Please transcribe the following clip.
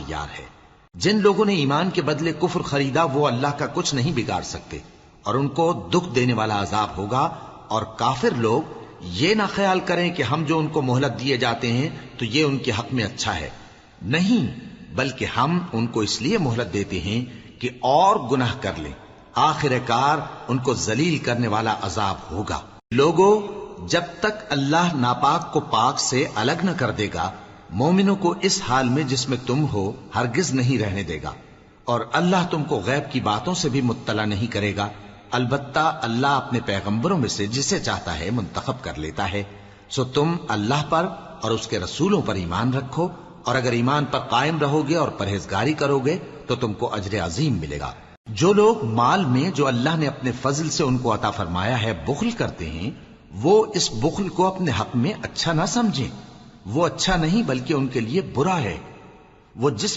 तैयार है। जिन लोगों ने ईमान के बदले कुफ्र खरीदा वो अल्लाह का कुछ नहीं बिगाड़ सकते और उनको दुख देने वाला अजाब होगा। और काफिर लोग ये ना ख्याल करें कि हम जो उनको मोहलत दिए जाते हैं तो ये उनके हक में अच्छा है, नहीं, बल्कि हम उनको इसलिए मोहलत देते हैं कि और गुनाह कर लें। आखिरकार उनको जलील करने वाला अजाब होगा। लोगों, जब तक अल्लाह नापाक को पाक से अलग न कर देगा, मोमिनों को इस हाल में जिसमें तुम हो हरगिज नहीं रहने देगा। और अल्लाह तुमको गैब की बातों से भी मुत्तला नहीं करेगा। अलबत्ता अल्लाह अपने पैगंबरों में से जिसे चाहता है मुंतखब कर लेता है। सो तुम अल्लाह पर और उसके रसूलों पर ईमान रखो, और अगर ईमान पर कायम रहोगे और परहेजगारी करोगे तो तुमको अजर अजीम मिलेगा। जो लोग माल में जो अल्लाह ने अपने फजल से उनको अता फरमाया है बुखल करते हैं, वो इस बुखल को अपने हक में अच्छा ना समझें। वो अच्छा नहीं बल्कि उनके लिए बुरा है। वो जिस